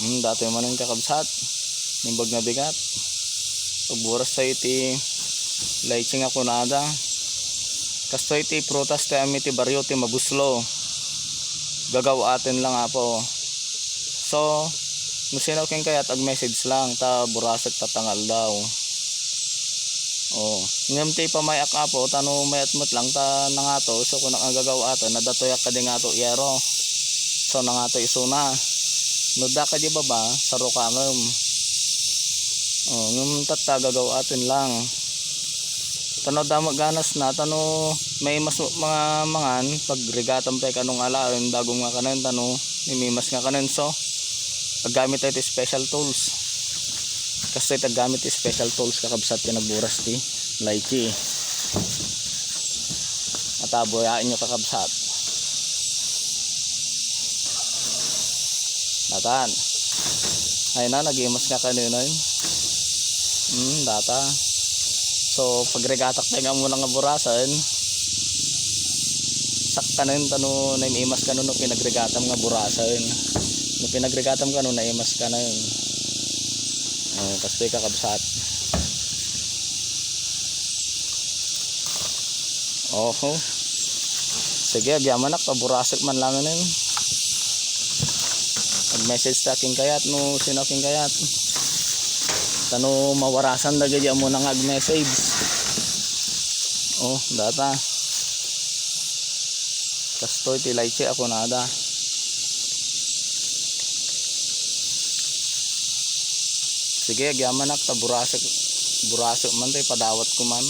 Dati man yung kakabsat. Nimbag na bigat. Pagburas tayo iti laitsing ako nada. Kasto iti prutas tayo amiti baryo ti mabuslo. Gagawatin lang apo. So, musinaw king kayat ag message lang ta burasag tatangal daw. Oh, ngam ti pamayak apo tano mayat mat lang ta nangato so kun ang gagawaton nadatoyak ka di ngato yero. So nangato isuna. Nuda ka di baba saro ka ngam. Oh, ngam tatta gagawatin lang. Tano damo ganas na tano may mas mga mangan pag regatan pa kanong alaon dagong nga kanan tano mimimas nga kanan so paggamit tayo special tools. Kasi tagamit special tools kakabsat ka nagburas ti lychee. At aboyain nyo kakabsat. Datan. Ay na nagimas nga kanina yun. Data. So pagregatak tayo nga muna nga burasan. Saktanin tano na imas ka nun no pinagregatam nga burasan. No pinagregatam ka nun na imas ka na yun. Kastoy kakabsat. Oho. Sige, agyaman nak paburasik man lang nun. Mag-message sa aking kayat no sino aking kayat. Tano mawarasan na gadya mo nang ag-message. Oh, data. Kastoy ti lychee ako nada. Sige, agyaman nak ta burasik man tay padawat ko man.